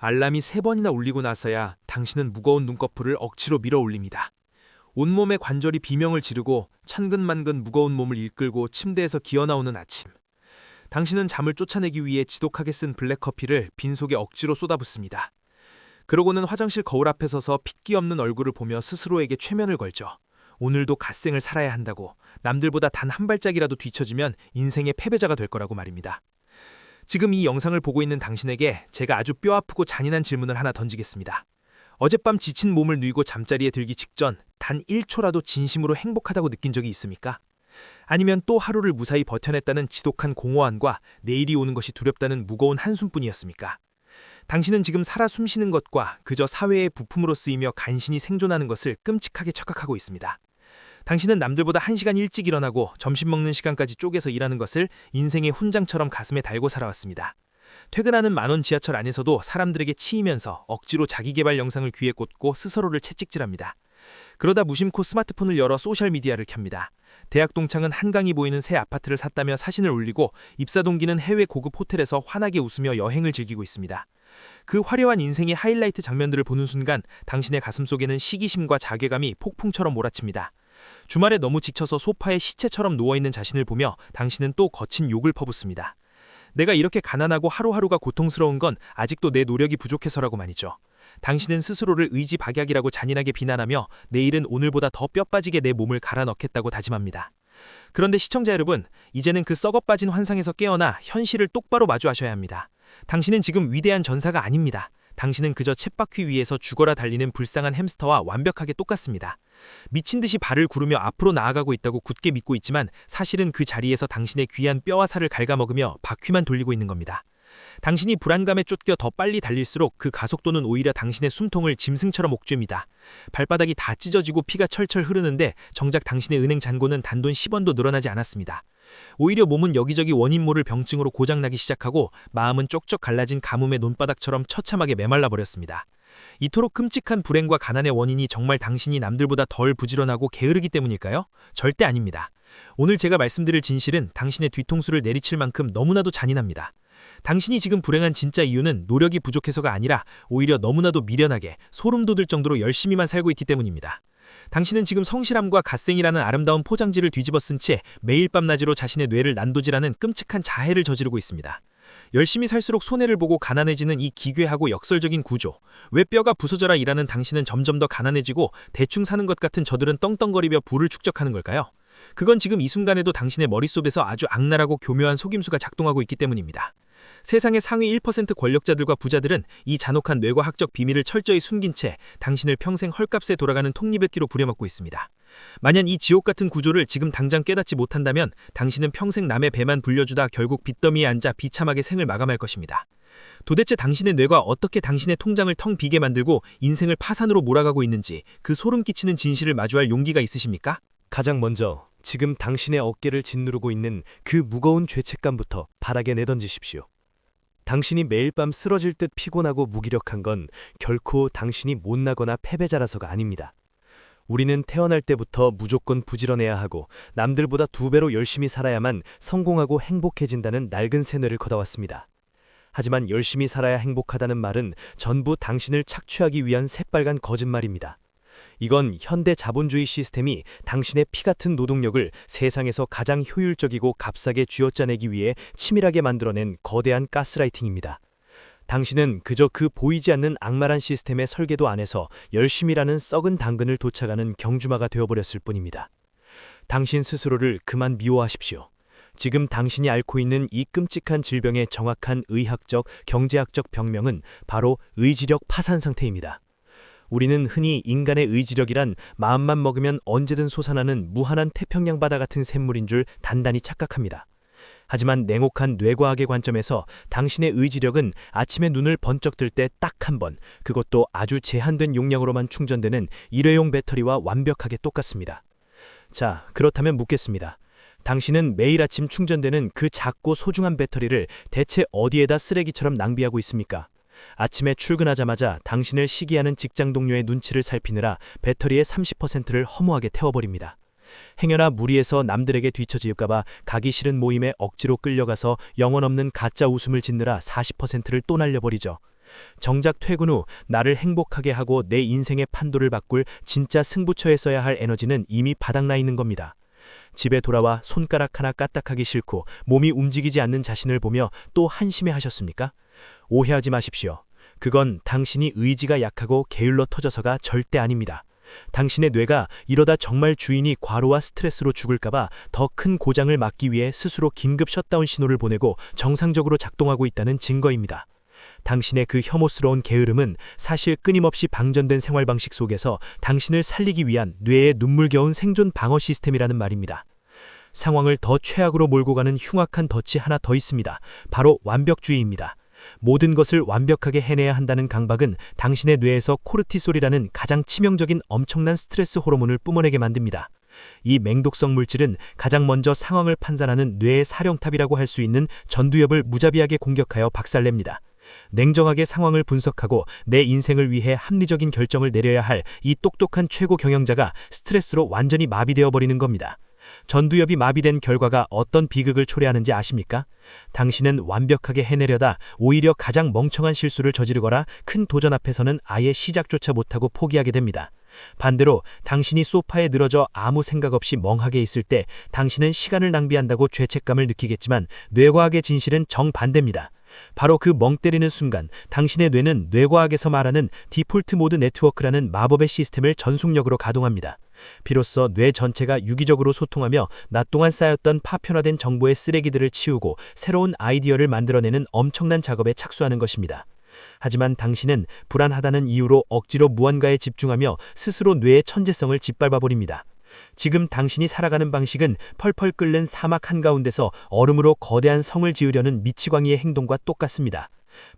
알람이 3번이나 울리고 나서야 당신은 무거운 눈꺼풀을 억지로 밀어 올립니다. 온몸의 관절이 비명을 지르고 천근만근 무거운 몸을 이끌고 침대에서 기어나오는 아침. 당신은 잠을 쫓아내기 위해 지독하게 쓴 블랙커피를 빈속에 억지로 쏟아붓습니다. 그러고는 화장실 거울 앞에 서서 핏기 없는 얼굴을 보며 스스로에게 최면을 걸죠. 오늘도 갓생을 살아야 한다고, 남들보다 단 한 발짝이라도 뒤처지면 인생의 패배자가 될 거라고 말입니다. 지금 이 영상을 보고 있는 당신에게 제가 아주 뼈아프고 잔인한 질문을 하나 던지겠습니다. 어젯밤 지친 몸을 누이고 잠자리에 들기 직전 단 1초라도 진심으로 행복하다고 느낀 적이 있습니까? 아니면 또 하루를 무사히 버텨냈다는 지독한 공허함과 내일이 오는 것이 두렵다는 무거운 한숨뿐이었습니까? 당신은 지금 살아 숨쉬는 것과 그저 사회의 부품으로 쓰이며 간신히 생존하는 것을 끔찍하게 착각하고 있습니다. 당신은 남들보다 1시간 일찍 일어나고 점심 먹는 시간까지 쪼개서 일하는 것을 인생의 훈장처럼 가슴에 달고 살아왔습니다. 퇴근하는 만원 지하철 안에서도 사람들에게 치이면서 억지로 자기계발 영상을 귀에 꽂고 스스로를 채찍질합니다. 그러다 무심코 스마트폰을 열어 소셜미디어를 켭니다. 대학 동창은 한강이 보이는 새 아파트를 샀다며 사진을 올리고 입사 동기는 해외 고급 호텔에서 환하게 웃으며 여행을 즐기고 있습니다. 그 화려한 인생의 하이라이트 장면들을 보는 순간 당신의 가슴속에는 시기심과 자괴감이 폭풍처럼 몰아칩니다. 주말에 너무 지쳐서 소파에 시체처럼 누워있는 자신을 보며 당신은 또 거친 욕을 퍼붓습니다. 내가 이렇게 가난하고 하루하루가 고통스러운 건 아직도 내 노력이 부족해서라고 말이죠. 당신은 스스로를 의지박약이라고 잔인하게 비난하며 내일은 오늘보다 더 뼈빠지게 내 몸을 갈아 넣겠다고 다짐합니다. 그런데 시청자 여러분, 이제는 그 썩어빠진 환상에서 깨어나 현실을 똑바로 마주하셔야 합니다. 당신은 지금 위대한 전사가 아닙니다. 당신은 그저 쳇바퀴 위에서 죽어라 달리는 불쌍한 햄스터와 완벽하게 똑같습니다. 미친 듯이 발을 구르며 앞으로 나아가고 있다고 굳게 믿고 있지만 사실은 그 자리에서 당신의 귀한 뼈와 살을 갉아먹으며 바퀴만 돌리고 있는 겁니다. 당신이 불안감에 쫓겨 더 빨리 달릴수록 그 가속도는 오히려 당신의 숨통을 짐승처럼 옥죄입니다. 발바닥이 다 찢어지고 피가 철철 흐르는데 정작 당신의 은행 잔고는 단돈 10원도 늘어나지 않았습니다. 오히려 몸은 여기저기 원인 모를 병증으로 고장나기 시작하고 마음은 쪽쪽 갈라진 가뭄의 논바닥처럼 처참하게 메말라 버렸습니다. 이토록 끔찍한 불행과 가난의 원인이 정말 당신이 남들보다 덜 부지런하고 게으르기 때문일까요? 절대 아닙니다. 오늘 제가 말씀드릴 진실은 당신의 뒤통수를 내리칠 만큼 너무나도 잔인합니다. 당신이 지금 불행한 진짜 이유는 노력이 부족해서가 아니라 오히려 너무나도 미련하게 소름 돋을 정도로 열심히만 살고 있기 때문입니다. 당신은 지금 성실함과 갓생이라는 아름다운 포장지를 뒤집어 쓴 채 매일 밤낮으로 자신의 뇌를 난도질하는 끔찍한 자해를 저지르고 있습니다. 열심히 살수록 손해를 보고 가난해지는 이 기괴하고 역설적인 구조. 왜 뼈가 부서져라 일하는 당신은 점점 더 가난해지고 대충 사는 것 같은 저들은 떵떵거리며 부를 축적하는 걸까요? 그건 지금 이 순간에도 당신의 머릿속에서 아주 악랄하고 교묘한 속임수가 작동하고 있기 때문입니다. 세상의 상위 1% 권력자들과 부자들은 이 잔혹한 뇌과 학적 비밀을 철저히 숨긴 채 당신을 평생 헐값에 돌아가는 톱니바퀴로 부려먹고 있습니다. 만약 이 지옥 같은 구조를 지금 당장 깨닫지 못한다면 당신은 평생 남의 배만 불려주다 결국 빚더미에 앉아 비참하게 생을 마감할 것입니다. 도대체 당신의 뇌가 어떻게 당신의 통장을 텅 비게 만들고 인생을 파산으로 몰아가고 있는지 그 소름 끼치는 진실을 마주할 용기가 있으십니까? 가장 먼저 지금 당신의 어깨를 짓누르고 있는 그 무거운 죄책감부터 바닥에 내던지십시오. 당신이 매일 밤 쓰러질 듯 피곤하고 무기력한 건 결코 당신이 못나거나 패배자라서가 아닙니다. 우리는 태어날 때부터 무조건 부지런해야 하고 남들보다 2배로 열심히 살아야만 성공하고 행복해진다는 낡은 세뇌를 걷어왔습니다. 하지만 열심히 살아야 행복하다는 말은 전부 당신을 착취하기 위한 새빨간 거짓말입니다. 이건 현대 자본주의 시스템이 당신의 피 같은 노동력을 세상에서 가장 효율적이고 값싸게 쥐어짜내기 위해 치밀하게 만들어낸 거대한 가스라이팅입니다. 당신은 그저 그 보이지 않는 악랄한 시스템의 설계도 안에서 열심히라는 썩은 당근을 쫓아가는 경주마가 되어버렸을 뿐입니다. 당신 스스로를 그만 미워하십시오. 지금 당신이 앓고 있는 이 끔찍한 질병의 정확한 의학적, 경제학적 병명은 바로 의지력 파산 상태입니다. 우리는 흔히 인간의 의지력이란 마음만 먹으면 언제든 솟아나는 무한한 태평양 바다 같은 샘물인 줄 단단히 착각합니다. 하지만 냉혹한 뇌과학의 관점에서 당신의 의지력은 아침에 눈을 번쩍 뜰 때 딱 한 번, 그것도 아주 제한된 용량으로만 충전되는 일회용 배터리와 완벽하게 똑같습니다. 자, 그렇다면 묻겠습니다. 당신은 매일 아침 충전되는 그 작고 소중한 배터리를 대체 어디에다 쓰레기처럼 낭비하고 있습니까? 아침에 출근하자마자 당신을 시기하는 직장 동료의 눈치를 살피느라 배터리의 30%를 허무하게 태워버립니다. 행여나 무리해서 남들에게 뒤처질까봐 가기 싫은 모임에 억지로 끌려가서 영혼 없는 가짜 웃음을 짓느라 40%를 또 날려버리죠. 정작 퇴근 후 나를 행복하게 하고 내 인생의 판도를 바꿀 진짜 승부처에 써야 할 에너지는 이미 바닥나 있는 겁니다. 집에 돌아와 손가락 하나 까딱하기 싫고 몸이 움직이지 않는 자신을 보며 또 한심해 하셨습니까? 오해하지 마십시오. 그건 당신이 의지가 약하고 게을러 터져서가 절대 아닙니다. 당신의 뇌가 이러다 정말 주인이 과로와 스트레스로 죽을까봐 더 큰 고장을 막기 위해 스스로 긴급 셧다운 신호를 보내고 정상적으로 작동하고 있다는 증거입니다. 당신의 그 혐오스러운 게으름은 사실 끊임없이 방전된 생활 방식 속에서 당신을 살리기 위한 뇌의 눈물겨운 생존 방어 시스템이라는 말입니다. 상황을 더 최악으로 몰고 가는 흉악한 덫이 하나 더 있습니다. 바로 완벽주의입니다. 모든 것을 완벽하게 해내야 한다는 강박은 당신의 뇌에서 코르티솔이라는 가장 치명적인 엄청난 스트레스 호르몬을 뿜어내게 만듭니다. 이 맹독성 물질은 가장 먼저 상황을 판단하는 뇌의 사령탑이라고 할 수 있는 전두엽을 무자비하게 공격하여 박살냅니다. 냉정하게 상황을 분석하고 내 인생을 위해 합리적인 결정을 내려야 할 이 똑똑한 최고 경영자가 스트레스로 완전히 마비되어 버리는 겁니다. 전두엽이 마비된 결과가 어떤 비극을 초래하는지 아십니까? 당신은 완벽하게 해내려다 오히려 가장 멍청한 실수를 저지르거나 큰 도전 앞에서는 아예 시작조차 못하고 포기하게 됩니다. 반대로 당신이 소파에 늘어져 아무 생각 없이 멍하게 있을 때 당신은 시간을 낭비한다고 죄책감을 느끼겠지만 뇌과학의 진실은 정반대입니다. 바로 그 멍 때리는 순간 당신의 뇌는 뇌과학에서 말하는 디폴트 모드 네트워크라는 마법의 시스템을 전속력으로 가동합니다. 비로소 뇌 전체가 유기적으로 소통하며 낮 동안 쌓였던 파편화된 정보의 쓰레기들을 치우고 새로운 아이디어를 만들어내는 엄청난 작업에 착수하는 것입니다. 하지만 당신은 불안하다는 이유로 억지로 무언가에 집중하며 스스로 뇌의 천재성을 짓밟아버립니다. 지금 당신이 살아가는 방식은 펄펄 끓는 사막 한가운데서 얼음으로 거대한 성을 지으려는 미치광이의 행동과 똑같습니다.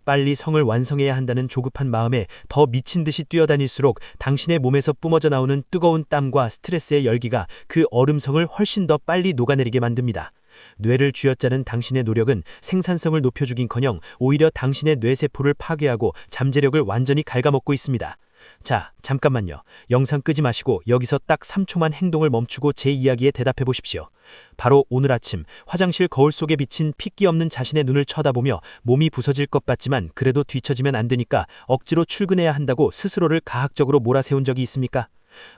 빨리 성을 완성해야 한다는 조급한 마음에 더 미친 듯이 뛰어다닐수록 당신의 몸에서 뿜어져 나오는 뜨거운 땀과 스트레스의 열기가 그 얼음성을 훨씬 더 빨리 녹아내리게 만듭니다. 뇌를 쥐어짜는 당신의 노력은 생산성을 높여주긴커녕 오히려 당신의 뇌세포를 파괴하고 잠재력을 완전히 갉아먹고 있습니다. 자, 잠깐만요. 영상 끄지 마시고 여기서 딱 3초만 행동을 멈추고 제 이야기에 대답해 보십시오. 바로 오늘 아침 화장실 거울 속에 비친 핏기 없는 자신의 눈을 쳐다보며 몸이 부서질 것 같지만 그래도 뒤처지면 안 되니까 억지로 출근해야 한다고 스스로를 가학적으로 몰아세운 적이 있습니까?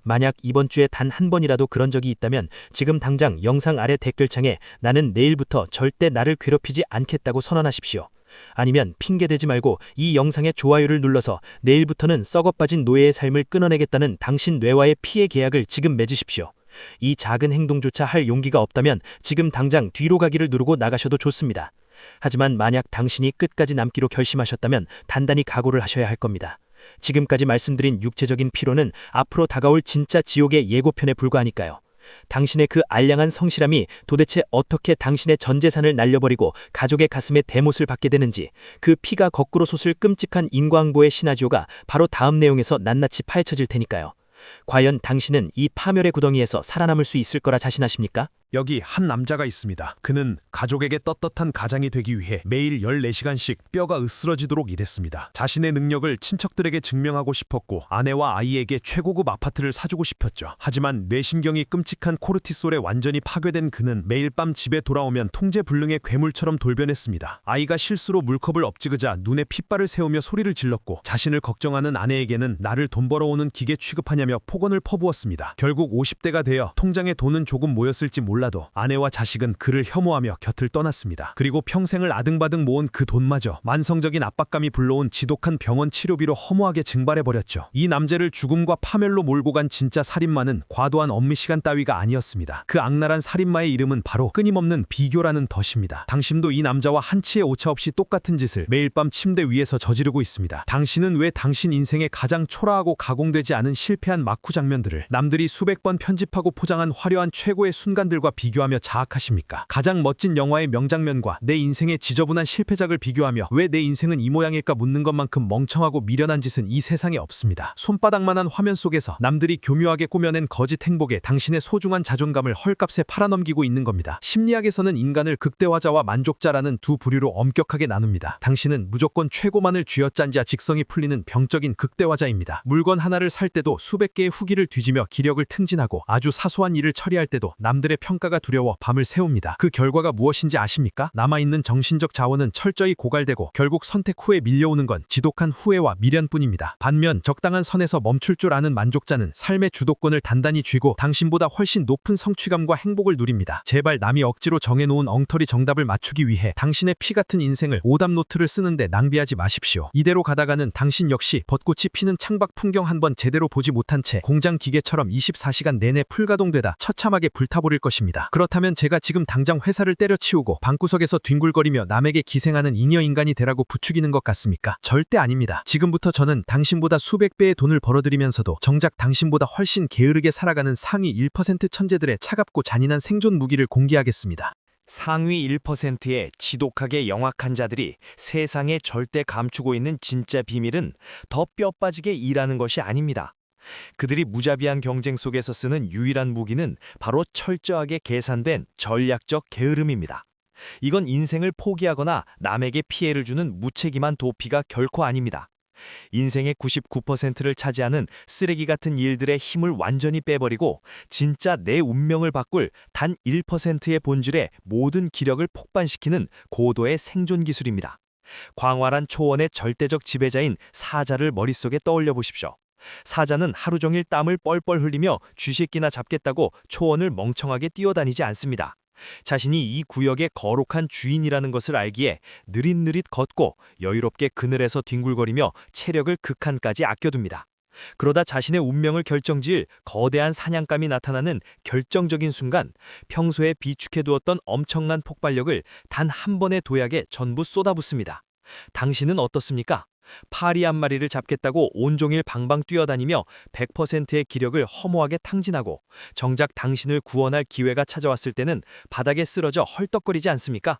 만약 이번 주에 단 한 번이라도 그런 적이 있다면 지금 당장 영상 아래 댓글창에 나는 내일부터 절대 나를 괴롭히지 않겠다고 선언하십시오. 아니면 핑계대지 말고 이 영상의 좋아요를 눌러서 내일부터는 썩어빠진 노예의 삶을 끊어내겠다는 당신 뇌와의 피해 계약을 지금 맺으십시오. 이 작은 행동조차 할 용기가 없다면 지금 당장 뒤로 가기를 누르고 나가셔도 좋습니다. 하지만 만약 당신이 끝까지 남기로 결심하셨다면 단단히 각오를 하셔야 할 겁니다. 지금까지 말씀드린 육체적인 피로는 앞으로 다가올 진짜 지옥의 예고편에 불과하니까요. 당신의 그 알량한 성실함이 도대체 어떻게 당신의 전 재산을 날려버리고 가족의 가슴에 대못을 받게 되는지, 그 피가 거꾸로 솟을 끔찍한 인과응보의 시나리오가 바로 다음 내용에서 낱낱이 파헤쳐질 테니까요. 과연 당신은 이 파멸의 구덩이에서 살아남을 수 있을 거라 자신하십니까? 여기 한 남자가 있습니다. 그는 가족에게 떳떳한 가장이 되기 위해 매일 14시간씩 뼈가 으스러지도록 일했습니다. 자신의 능력을 친척들에게 증명하고 싶었고 아내와 아이에게 최고급 아파트를 사주고 싶었죠. 하지만 뇌신경이 끔찍한 코르티솔에 완전히 파괴된 그는 매일 밤 집에 돌아오면 통제불능의 괴물처럼 돌변했습니다. 아이가 실수로 물컵을 엎지그자 눈에 핏발을 세우며 소리를 질렀고 자신을 걱정하는 아내에게는 나를 돈 벌어오는 기계 취급하냐며 폭언을 퍼부었습니다. 결국 50대가 되어 통장에 돈은 조금 모였을지 몰라도 아내와 자식은 그를 혐오하며 곁을 떠났습니다. 그리고 평생을 아등바등 모은 그 돈마저 만성적인 압박감이 불러온 지독한 병원 치료비로 허무하게 증발해버렸죠. 이 남자를 죽음과 파멸로 몰고 간 진짜 살인마는 과도한 업무 시간 따위가 아니었습니다. 그 악랄한 살인마의 이름은 바로 끊임없는 비교라는 덫입니다. 당신도 이 남자와 한치의 오차 없이 똑같은 짓을 매일 밤 침대 위에서 저지르고 있습니다. 당신은 왜 당신 인생의 가장 초라하고 가공되지 않은 실패한 마쿠 장면들을 남들이 수백 번 편집하고 포장한 화려한 최고의 순간들과 비교하며 자학하십니까? 가장 멋진 영화의 명장면과 내 인생의 지저분한 실패작을 비교하며 왜 내 인생은 이 모양일까 묻는 것만큼 멍청하고 미련한 짓은 이 세상에 없습니다. 손바닥만한 화면 속에서 남들이 교묘하게 꾸며낸 거짓 행복에 당신의 소중한 자존감을 헐값에 팔아넘기고 있는 겁니다. 심리학에서는 인간을 극대화자와 만족자라는 두 부류로 엄격하게 나눕니다. 당신은 무조건 최고만을 쥐어짠자 직성이 풀리는 병적인 극대화자입니다. 물건 하나를 살 때도 수백 개의 후기를 뒤지며 기력을 탕진하고 아주 사소한 일을 처리할 때도 남들의 평 평가가 두려워 밤을 새웁니다. 그 결과가 무엇인지 아십니까? 남아있는 정신적 자원은 철저히 고갈되고 결국 선택 후에 밀려오는 건 지독한 후회와 미련뿐입니다. 반면 적당한 선에서 멈출 줄 아는 만족자는 삶의 주도권을 단단히 쥐고 당신보다 훨씬 높은 성취감과 행복을 누립니다. 제발 남이 억지로 정해놓은 엉터리 정답을 맞추기 위해 당신의 피 같은 인생을 오답 노트를 쓰는데 낭비하지 마십시오. 이대로 가다가는 당신 역시 벚꽃이 피는 창밖 풍경 한번 제대로 보지 못한 채 공장 기계처럼 24시간 내내 풀가동되다 처참하게 불타버릴 것입니다. 그렇다면 제가 지금 당장 회사를 때려치우고 방구석에서 뒹굴거리며 남에게 기생하는 잉여 인간이 되라고 부추기는 것 같습니까? 절대 아닙니다. 지금부터 저는 당신보다 수백 배의 돈을 벌어들이면서도 정작 당신보다 훨씬 게으르게 살아가는 상위 1% 천재들의 차갑고 잔인한 생존 무기를 공개하겠습니다. 상위 1%의 지독하게 영악한 자들이 세상에 절대 감추고 있는 진짜 비밀은 더 뼈 빠지게 일하는 것이 아닙니다. 그들이 무자비한 경쟁 속에서 쓰는 유일한 무기는 바로 철저하게 계산된 전략적 게으름입니다. 이건 인생을 포기하거나 남에게 피해를 주는 무책임한 도피가 결코 아닙니다. 인생의 99%를 차지하는 쓰레기 같은 일들의 힘을 완전히 빼버리고 진짜 내 운명을 바꿀 단 1%의 본질의 모든 기력을 폭발시키는 고도의 생존 기술입니다. 광활한 초원의 절대적 지배자인 사자를 머릿속에 떠올려 보십시오. 사자는 하루 종일 땀을 뻘뻘 흘리며 쥐새끼나 잡겠다고 초원을 멍청하게 뛰어다니지 않습니다. 자신이 이 구역의 거룩한 주인이라는 것을 알기에 느릿느릿 걷고 여유롭게 그늘에서 뒹굴거리며 체력을 극한까지 아껴둡니다. 그러다 자신의 운명을 결정지을 거대한 사냥감이 나타나는 결정적인 순간 평소에 비축해두었던 엄청난 폭발력을 단 한 번의 도약에 전부 쏟아붓습니다. 당신은 어떻습니까? 파리 한 마리를 잡겠다고 온종일 방방 뛰어다니며 100%의 기력을 허무하게 탕진하고 정작 당신을 구원할 기회가 찾아왔을 때는 바닥에 쓰러져 헐떡거리지 않습니까?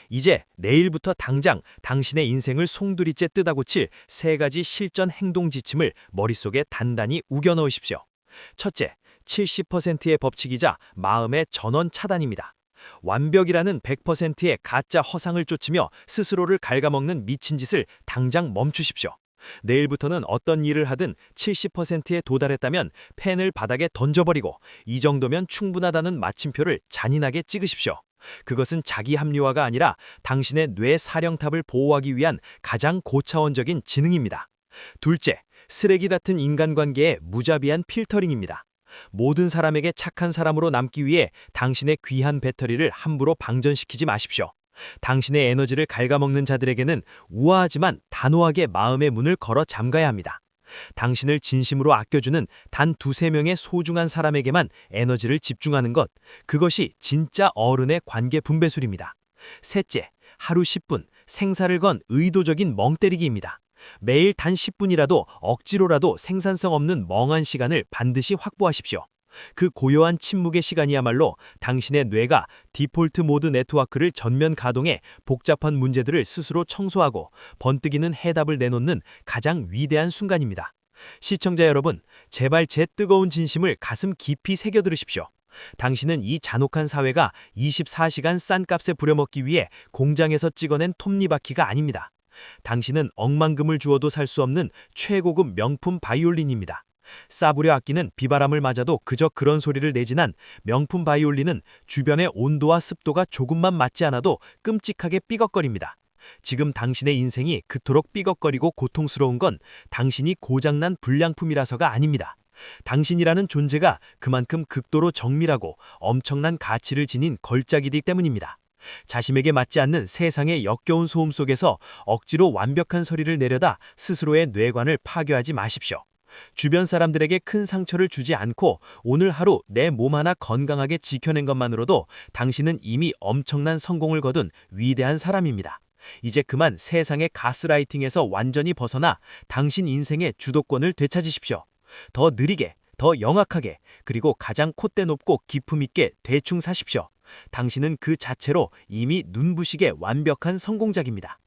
이제 내일부터 당장 당신의 인생을 송두리째 뜯어고칠 3가지 실전 행동 지침을 머릿속에 단단히 우겨 넣으십시오. 첫째, 70%의 법칙이자 마음의 전원 차단입니다. 완벽이라는 100%의 가짜 허상을 쫓으며 스스로를 갉아먹는 미친 짓을 당장 멈추십시오. 내일부터는 어떤 일을 하든 70%에 도달했다면 펜을 바닥에 던져버리고 이 정도면 충분하다는 마침표를 잔인하게 찍으십시오. 그것은 자기 합리화가 아니라 당신의 뇌 사령탑을 보호하기 위한 가장 고차원적인 지능입니다. 둘째, 쓰레기 같은 인간관계의 무자비한 필터링입니다. 모든 사람에게 착한 사람으로 남기 위해 당신의 귀한 배터리를 함부로 방전시키지 마십시오. 당신의 에너지를 갉아먹는 자들에게는 우아하지만 단호하게 마음의 문을 걸어 잠가야 합니다. 당신을 진심으로 아껴주는 단 2~3명의 소중한 사람에게만 에너지를 집중하는 것, 그것이 진짜 어른의 관계 분배술입니다. 셋째, 하루 10분, 생사를 건 의도적인 멍때리기입니다. 매일 단 10분이라도 억지로라도 생산성 없는 멍한 시간을 반드시 확보하십시오. 그 고요한 침묵의 시간이야말로 당신의 뇌가 디폴트 모드 네트워크를 전면 가동해 복잡한 문제들을 스스로 청소하고 번뜩이는 해답을 내놓는 가장 위대한 순간입니다. 시청자 여러분, 제발 제 뜨거운 진심을 가슴 깊이 새겨들으십시오. 당신은 이 잔혹한 사회가 24시간 싼 값에 부려먹기 위해 공장에서 찍어낸 톱니바퀴가 아닙니다. 당신은 억만금을 주어도 살 수 없는 최고급 명품 바이올린입니다. 싸구려 악기는 비바람을 맞아도 그저 그런 소리를 내진 한 명품 바이올린은 주변의 온도와 습도가 조금만 맞지 않아도 끔찍하게 삐걱거립니다. 지금 당신의 인생이 그토록 삐걱거리고 고통스러운 건 당신이 고장난 불량품이라서가 아닙니다. 당신이라는 존재가 그만큼 극도로 정밀하고 엄청난 가치를 지닌 걸작이기 때문입니다. 자신에게 맞지 않는 세상의 역겨운 소음 속에서 억지로 완벽한 소리를 내려다 스스로의 뇌관을 파괴하지 마십시오. 주변 사람들에게 큰 상처를 주지 않고 오늘 하루 내 몸 하나 건강하게 지켜낸 것만으로도 당신은 이미 엄청난 성공을 거둔 위대한 사람입니다. 이제 그만 세상의 가스라이팅에서 완전히 벗어나 당신 인생의 주도권을 되찾으십시오. 더 느리게, 더 영악하게, 그리고 가장 콧대 높고 기품 있게 대충 사십시오. 당신은 그 자체로 이미 눈부시게 완벽한 성공작입니다.